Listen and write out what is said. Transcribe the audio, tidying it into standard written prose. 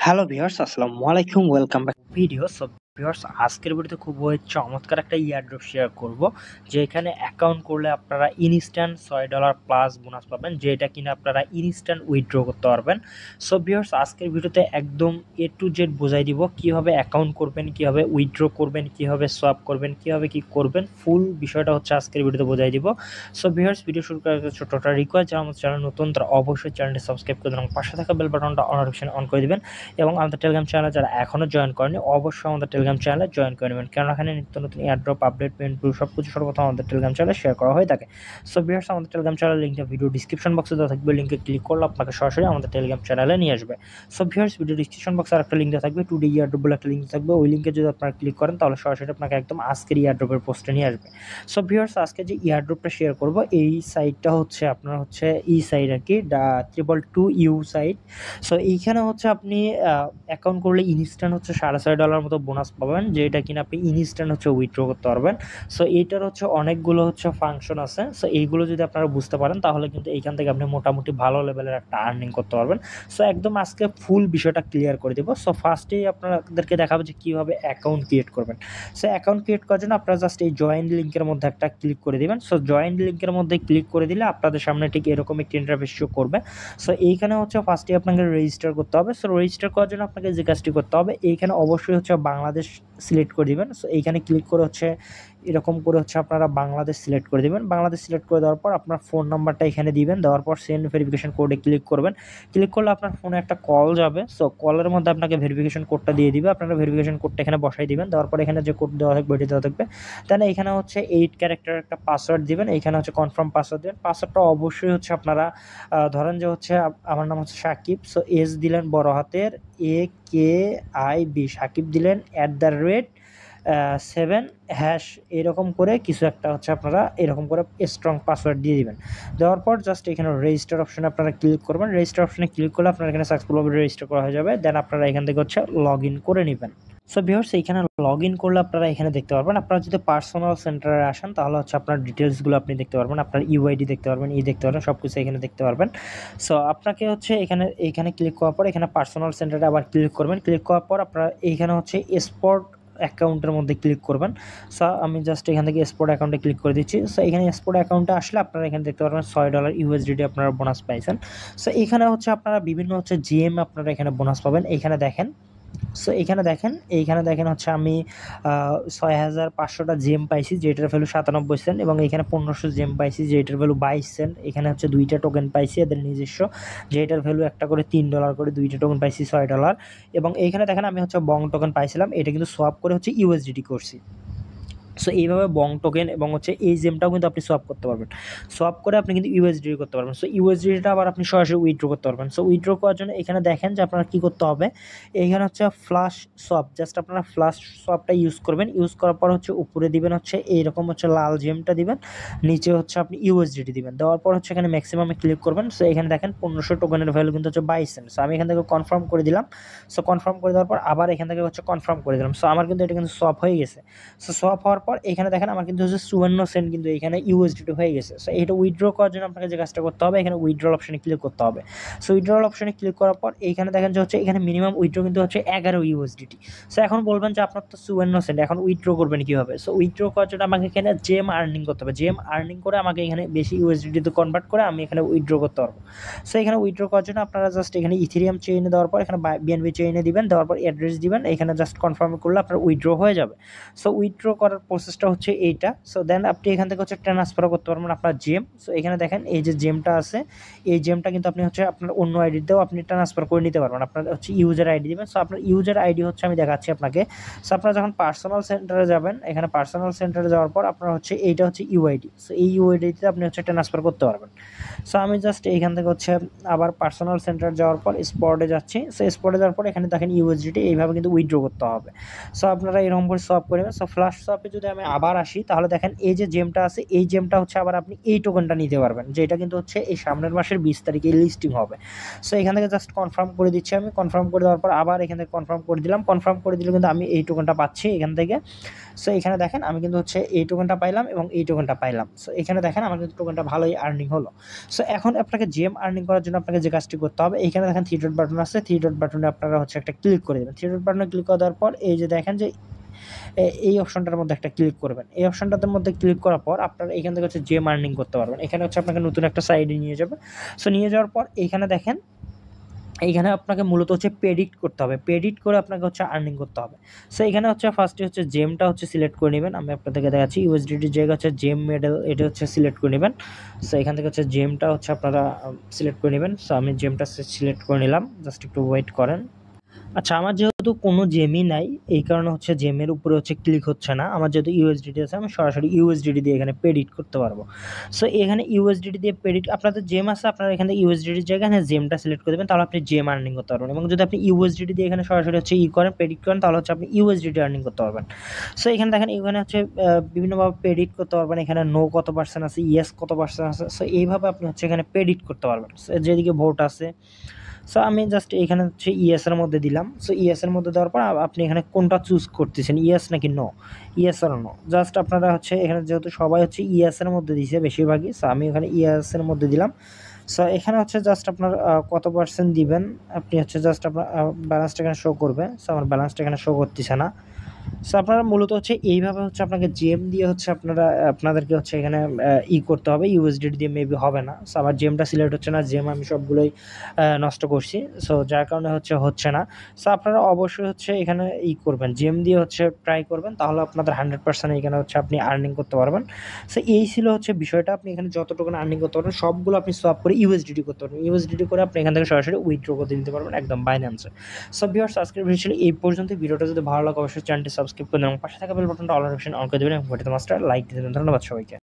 Hello viewers, আসসালামু আলাইকুম। Welcome back video. So viewers, আজকের ভিডিওতে খুবই চমৎকার একটা ইয়ারড্রপ শেয়ার করব, যে এখানে অ্যাকাউন্ট করলে আপনারা ইনস্ট্যান্ট $6 প্লাস বোনাস পাবেন, যেটা কিনা আপনারা ইনস্ট্যান্ট উইথড্র করতে পারবেন। সো ভিউয়ার্স, আজকের ভিডিওতে একদম এ টু জেড বোঝাই দিব কিভাবে অ্যাকাউন্ট করবেন, কিভাবে উইথড্র করবেন, কিভাবে সোয়াপ করবেন, কিভাবে কি করবেন, ফুল বিষয়টা হচ্ছে আজকের ভিডিওতে বোঝাই দিব। সো ভিউয়ার্স, ভিডিও শুরু করার আগে ছোট্ট একটা রিকোয়েস্ট, যারা আমাদের চ্যানেল নতুন তারা অবশ্যই চ্যানেলটি সাবস্ক্রাইব করে দেন এবং পাশে থাকা বেল বাটনটা অল অপশন অন করে দিবেন। এবং আমাদের টেলিগ্রাম চ্যানেলে যারা এখনও জয়েন করেনি অবশ্যই আমাদের টেলিগ্রাম চ্যানেলে জয়েন করে নেবেন, কারণ এখানে নিত্য নতুন এয়ারড্রপ আপডেট পেন্ট সব কিছু সর্বপ্রথম আমাদের টেলিগ্রাম চ্যানেলে শেয়ার করা হয়ে থাকে। সো ভিউয়ার্স, আমাদের টেলিগ্রাম চ্যানেল লিঙ্কটা ভিডিও ডিসক্রিপশন বক্সে দেওয়া থাকবে, লিঙ্কে ক্লিক করলে আপনাকে সরাসরি আমাদের টেলিগ্রাম চ্যানেলে নিয়ে আসবে। সো ভিউয়ার্স, ভিডিও ডিসক্রিপশন বক্সে আরেকটা লিঙ্ক দেওয়া থাকবে, টুডে ইয়ারড্রপ বলে একটা লিঙ্ক থাকবে, ওই লিঙ্কে যদি আপনারা ক্লিক করেন তাহলে সরাসরি আপনাকে একদম আজকের ইয়ারড্রপের পোস্টে নিয়ে আসবে। সো ভিউয়ার্স, আজকে যে ইয়ারড্রপটা শেয়ার করব এই সাইটটা হচ্ছে আপনার হচ্ছে ই সাইট আর কি, 222 সাইট। সো এইখানে হচ্ছে আপনি অ্যাকাউন্ট করলে ইনস্ট্যান্ট হচ্ছে $6.5 মতো বোনাস পাবেন, যেটা কিনা আপনি ইনস্ট্যান্ট হচ্ছে উইথড্র করতে পারবেন। সো এইটার হচ্ছে অনেকগুলো হচ্ছে ফাংশন আছে। সো এইগুলো যদি আপনারা বুঝতে পারেন তাহলে কিন্তু এইখান থেকে আপনি মোটামুটি ভালো লেভেলের একটা আর্নিং করতে পারবেন। সো একদম আজকে ফুল বিষয়টা ক্লিয়ার করে দেবো। সো ফার্স্টেই আপনাদেরকে দেখাবো যে কীভাবে অ্যাকাউন্ট ক্রিয়েট করবেন। সো অ্যাকাউন্ট ক্রিয়েট করার জন্য আপনারা জাস্ট এই জয়েন লিঙ্কের মধ্যে একটা ক্লিক করে দেবেন। সো জয়েন লিঙ্কের মধ্যে ক্লিক করে দিলে আপনাদের সামনে ঠিক এরকম একটি ইন্টারফেস শো করবে। সো এইখানে হচ্ছে ফার্স্টে আপনাকে রেজিস্টার করতে হবে। সো রেজিস্টার করার জন্য আপনাকে যে কাজটি করতে হবে, এইখানে অবশ্যই হচ্ছে বাংলাদেশ সিলেক্ট করে দিবেন। সো এইখানে ক্লিক করে হচ্ছে এরকম করে হচ্ছে আপনারা বাংলাদেশ সিলেক্ট করে দিবেন। বাংলাদেশ সিলেক্ট করে দেওয়ার পর আপনার ফোন নাম্বারটা এখানে দিবেন, দেওয়ার পর সেন্ড ভেরিফিকেশন কোডে ক্লিক করবেন। ক্লিক করলে আপনার ফোনে একটা কল যাবে। সো কলের মধ্যে আপনাকে ভেরিফিকেশন কোডটা দিয়ে দিবে, আপনারা ভেরিফিকেশন কোডটা এখানে বসাই দিবেন। দেওয়ার পর এখানে যে কোড দেওয়া থাকবে ওইটি দেওয়া থাকবে। তাহলে এখানে হচ্ছে 8 ক্যারেক্টার একটা পাসওয়ার্ড দিবেন, এইখানে হচ্ছে কনফার্ম পাসওয়ার্ড দেবেন। পাসওয়ার্ডটা অবশ্যই হচ্ছে আপনারা ধরেন যে হচ্ছে আমার নাম হচ্ছে সাকিব। সো এস দিলেন বড় হাতের, AKIB সাকিব দিলেন, @7# এরকম করে কিছু একটা হচ্ছে আপনারা এরকম করে স্ট্রং পাসওয়ার্ড দিয়ে দিবেন। দেওয়ার পর জাস্ট এখানে রেজিস্টার অপশনে আপনারা ক্লিক করবেন। রেজিস্টার অপশনে ক্লিক করলে আপনারা এখানে সাকসেসফুলভাবে রেজিস্টার করা হয়ে যাবে। দেন আপনারা এখান থেকে হচ্ছে লগ ইন করে নেবেন। সো ভিউয়ার্স, এইখানে লগ ইন করলে আপনারা এখানে দেখতে পারবেন। আপনারা যদি পার্সোনাল সেন্টারে আসেন তাহলে হচ্ছে আপনার ডিটেলসগুলো আপনি দেখতে পারবেন, আপনার ইউআইডি দেখতে পারবেন, দেখতে পারবেন, সব কিছু এখানে দেখতে পারবেন। সো আপনাকে হচ্ছে এইখানে ক্লিক করার পর এখানে পার্সোনাল সেন্টারে আবার ক্লিক করবেন। ক্লিক করার পর আপনারা এইখানে হচ্ছে স্পট অ্যাকাউন্টের মধ্যে ক্লিক করবেন। সো আমি জাস্ট এখান থেকে স্পট অ্যাকাউন্টে ক্লিক করে দিচ্ছি। সো এখানে স্পট অ্যাকাউন্টে আসলে আপনারা এখানে দেখতে পারবেন $6 ইউএসডিটি আপনারা বোনাস পাইছেন। সো এখানে হচ্ছে আপনারা বিভিন্ন হচ্ছে জিএম আপনারা এখানে বোনাস পাবেন, এইখানে দেখেন। সো এইখানে দেখেন হচ্ছে আমি 6500টা জেম পাইছি, যেটার ভ্যালু 97 সেন্ট, এবং এখানে 1500 জেম পাইছি যেটার ভ্যালু 22 সেন্ট। এখানে হচ্ছে 2টা টোকেন পাইছি এদের নিজস্ব, যেটার ভ্যালু একটা করে $3 করে, 2টা টোকেন পাইছি $6। এবং এইখানে দেখেন আমি হচ্ছে বং টোকেন পাইছিলাম, এটা কিন্তু সোয়াপ করে হচ্ছে ইউএসডিটি করছি। সো এইভাবে বং টোকেন এবং হচ্ছে এই জেমটাও কিন্তু আপনি সোয়াপ করতে পারবেন। সোয়াপ করে আপনি কিন্তু ইউএসডিটি করতে পারবেন। সো ইউএসডিটিটা আবার আপনি সরাসরি উইথড্র করতে পারবেন। সো উইথড্র করার জন্য এখানে দেখেন যে আপনারা কী করতে হবে। এইখানে হচ্ছে ফ্লাশ সোয়াপ, জাস্ট আপনারা ফ্লাশ সোয়াপটা ইউজ করবেন। ইউজ করার পর হচ্ছে উপরে দিবেন হচ্ছে এইরকম হচ্ছে লাল জেমটা দিবেন, নিচে হচ্ছে আপনি ইউএসডিটি দিবেন। দেওয়ার পর হচ্ছে এখানে ম্যাক্সিমামে ক্লিক করবেন। সো এখানে দেখেন 1500 টোকেনের ভ্যালু কিন্তু হচ্ছে 22 সেন্ট। সো আমি এখান থেকে কনফার্ম করে দিলাম। সো কনফার্ম করে দেওয়ার পর আবার এখান থেকে হচ্ছে কনফার্ম করে দিলাম। সো আমার কিন্তু এটা কিন্তু সোয়াপ হয়ে গেছে। সো সোয়াপ হওয়ার পর এখানে দেখেন আমার কিন্তু হচ্ছে 54 সেন্ট কিন্তু এখানে ইউএসডিটি হয়ে গেছে। সো এটা উইথড্র করার জন্য আপনাকে যে কাজটা করতে হবে, এখানে উইথড্রল অপশনে ক্লিক করতে হবে। সো উইথড্রল অপশনে ক্লিক করার পর এইখানে দেখেন যে হচ্ছে এখানে মিনিমাম উইথড্র কিন্তু হচ্ছে 11 ইউএসডিটি। সো এখন বলবেন যে আপনার তো 54 সেন্ট, এখন উইথড্র করবেন কীভাবে? সো উইথড্র করার জন্য আমাকে এখানে জেম আর্নিং করতে হবে। জেম আর্নিং করে আমাকে এখানে বেশি ইউএসডিটিতে কনভার্ট করে আমি এখানে উইথড্র করতে পারবো। সো এখানে উইথড্র করার জন্য আপনারা জাস্ট এখানে ইথেরিয়াম চেইনে দেওয়ার পর এখানে বিএনবি চেইনে দিবেন, দেওয়ার পর অ্যাড্রেস দিবেন, এখানে জাস্ট কনফার্ম করলে আপনার উইথড্র হয়ে যাবে। সো উইথড্র করার প্রসেসটা হচ্ছে এইটা। সো দেন আপনি এখান থেকে হচ্ছে ট্রান্সফার করতে পারবেন আপনার জেম। সো এখানে দেখেন এই যে জেমটা আছে, এই জেমটা কিন্তু আপনি হচ্ছে আপনার অন্য আইডিতেও আপনি ট্রান্সফার করে নিতে পারবেন। আপনার হচ্ছে ইউজার আইডি দিবেন। সো আপনার ইউজার আইডি হচ্ছে আমি দেখাচ্ছি আপনাকে। সো আপনারা যখন পার্সোনাল সেন্টারে যাবেন, এখানে পার্সোনাল সেন্টারে যাওয়ার পর আপনার হচ্ছে এইটা হচ্ছে ইউআইডি। সো এই ইউআইডিতে আপনি হচ্ছে ট্রান্সফার করতে পারবেন। সো আমি জাস্ট এইখান থেকে হচ্ছে আবার পার্সোনাল সেন্টার যাওয়ার পর স্পটে যাচ্ছি। সো স্পটে যাওয়ার পর এখানে দেখেন ইউএসডিটি এইভাবে কিন্তু উইথড্র করতে হবে। সো আপনারা এরকম করে সোয়াপ করে নেবেন। সো ফ্লাশ সোয়াপে যদি যদি আমি আবার আসি তাহলে দেখেন এই যে জেমটা আছে এই জেমটা হচ্ছে আবার আপনি এই টোকেনটা নিতে পারবেন, যেটা কিন্তু হচ্ছে এই সামনের মাসের 20 তারিখে লিস্টিং হবে। সো এখান থেকে জাস্ট কনফার্ম করে দিচ্ছি, আমি কনফার্ম করে দেওয়ার পর আবার এখান থেকে কনফার্ম করে দিলাম, কনফার্ম করে দিলে কিন্তু আমি এই টোকেনটা পাচ্ছি এখান থেকে। সো এখানে দেখেন আমি কিন্তু হচ্ছে এই টোকেনটা পাইলাম এবং এই টোকেনটা পাইলাম। সো এখানে দেখেন আমার কিন্তু টোকেনটা ভালোই আর্নিং হলো। সো এখন আপনাকে জেম আর্নিং করার জন্য আপনাকে যে কাজটি করতে হবে, এখানে দেখেন থ্রি ডট বাটন আছে, থ্রি ডট বাটনে আপনারা হচ্ছে একটা ক্লিক করে দেবেন। থ্রি ডট বাটনে ক্লিক করে দেওয়ার পর এই যে দেখেন যে এই অপশনটার মধ্যে একটা ক্লিক করবেন। এই অপশনটার মধ্যে ক্লিক করার পর আপনারা এখান থেকে হচ্ছে জেম আর্নিং করতে পারবেন। এখানে হচ্ছে আপনাকে নতুন একটা সাইডে নিয়ে যাবে। সো নিয়ে যাওয়ার পর এইখানে দেখেন এইখানে আপনাকে মূলত হচ্ছে প্রেডিক্ট করতে হবে, প্রেডিক্ট করে আপনাকে হচ্ছে আর্নিং করতে হবে। সো এখানে হচ্ছে ফার্স্টে হচ্ছে জেমটা হচ্ছে সিলেক্ট করে নেবেন, আমি আপনাদেরকে দেখাচ্ছি ইউএসডিটির জায়গা হচ্ছে জেম মেডেল, এটা হচ্ছে সিলেক্ট করে নেবেন। সো এখান থেকে হচ্ছে জেমটা হচ্ছে আপনারা সিলেক্ট করে নেবেন। সো আমি জেমটা সিলেক্ট করে নিলাম, জাস্ট একটু ওয়েট করেন। আচ্ছা, আমার যেহেতু কোনো জেমই নাই এই কারণে হচ্ছে জেমের উপরে হচ্ছে ক্লিক হচ্ছে না। আমার যেহেতু ইউএসডিটি আছে আমি সরাসরি ইউএসডিটি দিয়ে এখানে প্রেডিক্ট করতে পারবো। সো এখানে ইউএসডিটি দিয়ে প্রেডিক্ট, আপনাদের জেম আছে আপনারা এখানে ইউএসডিটির জায়গায় এখানে জেমটা সিলেক্ট করে দেবেন, তাহলে আপনি জেম আর্নিং করতে পারবেন। এবং যদি আপনি ইউএসডিটি দিয়ে এখানে সরাসরি হচ্ছে করেন প্রেডিক্ট করেন তাহলে হচ্ছে আপনি ইউএসডিটি আর্নিং করতে পারবেন। সো এখানে দেখেন এখানে হচ্ছে বিভিন্নভাবে প্রেডিক্ট করতে পারবেন, এখানে নো কত পার্সেন্ট আছে, ইয়েস কত পার্সেন্ট আছে। সো এইভাবে আপনি হচ্ছে এখানে প্রেডিক্ট করতে পারবেন। সো যেদিকে ভোট আছে, সো আমি জাস্ট এখানে হচ্ছে ইয়েসের মধ্যে দিলাম। সো ইয়েসের মধ্যে দেওয়ার পর আপনি এখানে কোনটা চুজ করতেছেন, ইয়েস নাকি নো, ইয়েস আর নো। জাস্ট আপনারা হচ্ছে এখানে যেহেতু সবাই হচ্ছে ইয়েসের মধ্যে দিছে বেশিরভাগই, সো আমি এখানে ইয়েসের মধ্যে দিলাম। সো এখানে হচ্ছে জাস্ট আপনার কত পার্সেন্ট দিবেন আপনি হচ্ছে জাস্ট আপনার ব্যালেন্সটা এখানে শো করবে। সো আমার ব্যালেন্সটা এখানে শো করতেছে না। সো আপনারা মূলত হচ্ছে এইভাবে হচ্ছে আপনাকে জেম দিয়ে হচ্ছে আপনাদেরকে হচ্ছে এখানে করতে হবে, ইউএসডিটি দিয়ে মেবি হবে না। সো আমার জেমটা সিলেক্ট হচ্ছে না, জেম আমি সবগুলোই নষ্ট করছি, সো যার কারণে হচ্ছে না। সো আপনারা অবশ্যই হচ্ছে এখানে করবেন, জেম দিয়ে হচ্ছে ট্রাই করবেন, তাহলে আপনাদের 100% এখানে হচ্ছে আপনি আর্নিং করতে পারবেন। সো এই ছিল হচ্ছে বিষয়টা, আপনি এখানে যতটুকু আর্নিং করতে পারবেন সবগুলো আপনি সোয়াপ করে ইউএসডিটি করতে পারবেন, ইউএসডিটি করে আপনি এখান থেকে সরাসরি উইথড্র করতে দিতে পারবেন একদম বাইন্যান্সে। সো ভিউয়ার্স, আজকের ভিডিও ছিল এই পর্যন্ত। ভিডিওটা যদি ভালো লাগে অবশ্যই চ্যানেলটি সাবস্ক্রাইব করে দেবেন, পাশে থাকা বেল বাটনটা অল অপশন অন করে দেবেন এবং ভিডিওতে মাস্টার লাইক দিয়ে দেবেন। ধন্যবাদ সবাইকে।